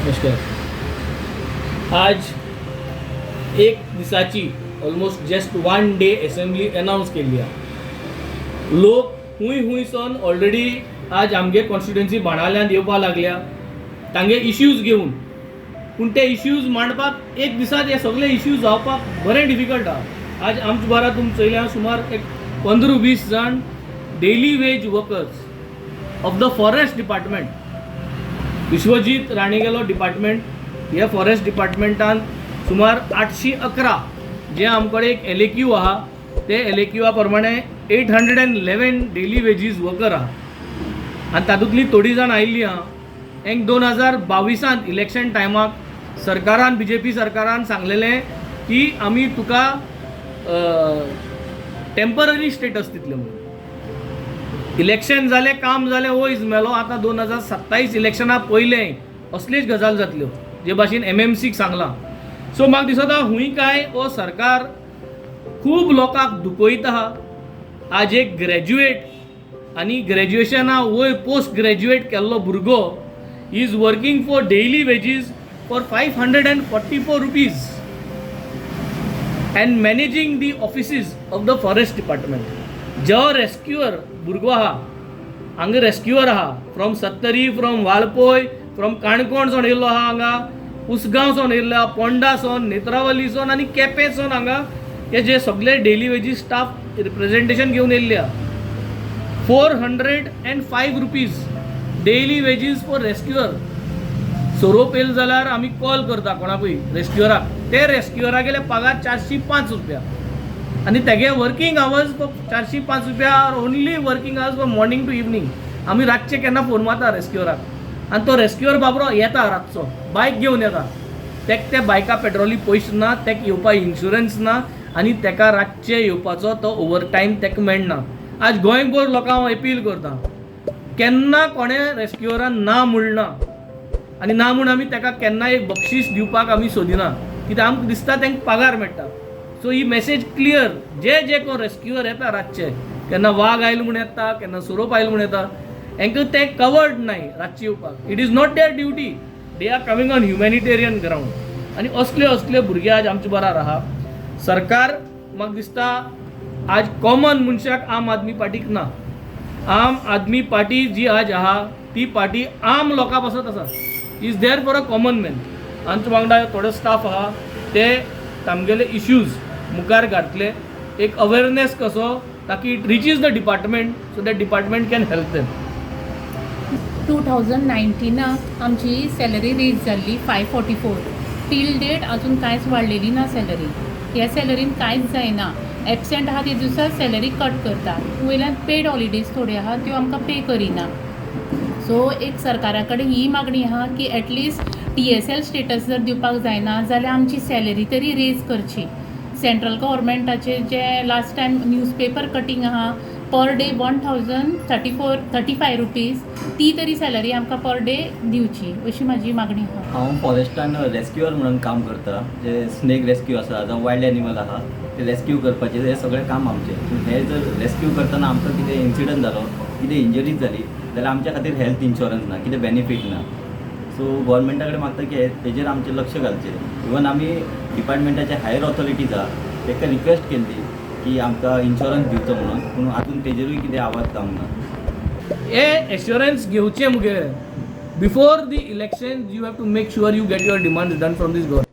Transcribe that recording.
नमस्कार. आज एक दिसाची almost just 1 day assembly announce केल्ली आहा. लोक हुंय सन ऑलरेडी आज आमगे कॉन्स्टिट्युएन्सी बाणाल्यांत येवपा लागल्या तांगे इश्यूज घेवन. पूण ते इश्यूज मांडपाक एक दिसात हे सगळे इश्यूज जावपाक बरें डिफिकल्ट आहा. आज आमच्या बारा तुमच्या चयल्या सुमार एक 15-20 जण daily wage workers of the forest department, Vishwajit राणेगेलो डिपार्टमेंट, ह्या फॉरेस्ट डिपार्टमेंटान सुमार 811 जे आमकडे एक LAQ आहा ते LAQ प्रमाणे 811 डेली वेजीस वर्कर आहा. आनी तातूंतली थोडी जाण आयिल्ली आहा. एक 2022 इलेक्शन टायमाक सरकारान BJP सरकारान सांगलेलें की आमी तुका टेम्पररी स्टेटस दितले म्हणून. इलेक्शन जालें, काम जालें, वयस मेलो. आतां 2027 इलेक्शना पयले असलीच गजाल जातल्यो जे भाशेन MMCक सांगलां. सो म्हाका दिसता हुंय काय हो सरकार खूब लोकांक दुखयत आहा. आज एक ग्रॅज्युएट आनी ग्रॅज्युएशना वयर पोस्ट ग्रॅज्युएट केल्लो भुरगो is working for daily wages for 544 rupees and managing the offices of the forest department. जो रेस्क्युअर भुरगो आहा हांगा रेस्क्युअर आहा from Sattari, from Valpoi, from Canacona सोन येयल्लो आहा, हांगा उसगांव सोन येयल्लो, पोंडा सोन, नेत्रावली सोन आनी केपें सोन हांगा हे जे सगळे डेली वेजीस स्टाफ रिप्रेझेंटेशन घेवन येयल्ले आहा. 405 rupees daily wages for rescuer. सोरोप येयलो जाल्यार आमी कॉल करता कोणाकूय रेस्क्युअराक, ते रेस्क्युअराक गेले पगार 405 रुपया आनी तेगे वर्किंग आवर्स फॉर 405 रुपया are only working hours for morning to evening. आमी रातचे केन्ना फोन मारता रेस्क्युअराक आनी तो रेस्क्युअर बाबरो येता रातचो, बायक घेवन येता. तेका त्या बायका पेट्रोली पयशे ना, तेका येवपाक इन्शुरन्स ना आनी तेका रातचे येवपाचो तो ओवर टायम तेका मेळना. आज गोंयभर लोकांक हांव अपील करता, केन्ना कोणें रेस्क्युअरान ना म्हणना आनी ना म्हूण आमी तेका केन्ना एक बक्षीस दिवपाक आमी सोदिना, कित्याक आमकां दिसता तांकां पगार मेळटा. सो ही मेसेज क्लियर. जे कोण रेस्क्युअर येता रातचे, केन्ना वाघ आयलो म्हूण येता, केन्ना सोरोप आयलो म्हूण येता, हांकां ते कवर्ड नाय रातचे येवपाक. It is not there duty. They are coming on humanitarian ground. आनी असले भुरगे आज आमचे बराबर आहा. सरकार म्हाका दिसता आज कॉमन मनशाक आम आदमी पार्टीक ना. आम आदमी पार्टी जी आज आहा ती पार्टी आम लोकां पासत आसा. Is there for a common man. आमच्या वांगडा थोडे स्टाफ आहा ते तामगेले इश्यूज मुखार घातले. एक अवेरनेस कसो ताकी it reaches the department so that department can help them. 2019 आमची सॅलरी रेज जाल्ली 544. टील डेट अजून कांयच वाडलेली ना सॅलरी. ह्या सॅलरीन कांयच जायना. एबसेंट आहा ते दिसा सॅलरी कट करता. वयल्यान पेड हॉलिडेज थोड्यो आहा त्यो आमकां पे करिना. सो एक सरकारा कडेन ही मागणी आहा की एटलिस्ट TSL स्टेटस जर दिवपाक जायना जाल्यार आमची सॅलरी तरी रेज करची. सेंट्रल गव्हर्मेंटाचे जे लास्ट टायम न्यूजपेपर कटींग आहा पर डे 1034-35 रुपीज, ती तरी सॅलरी आमकां पर डे दिवची अशी म्हाजी मागणी आहा. हांव फॉरेस्टान रेस्क्युअर म्हणून काम करता. जे स्नेक रेस्क्यू आसा जावं वायल्ड एनिमल आहा ते रेस्क्यू करपाचें हे सगळें काम आमचें. हे जर रेस्क्यू करतना आमकां कितें इन्सिडंट जालो, कितें इंजरीज जाली जाल्यार आमच्या खातीर हेल्थ इन्शुरन्स ना, कितें बेनिफीट ना. सो गव्हर्मेंटा कडेन मागता की तेजेर आमचें लक्ष घालचें. इवन आमी डिपार्टमेंटाचे हायर ऑथॉरिटीज आहा ताका रिक्वेस्ट केल्ली की आमकां इन्शुरन्स दिवचो म्हणून, पूण आजून तेजेरूय कितें आवाज जावंक ना. हे एश्युरन्स घेवचे मुगे before the election. You have to make sure you get your demands done from these government.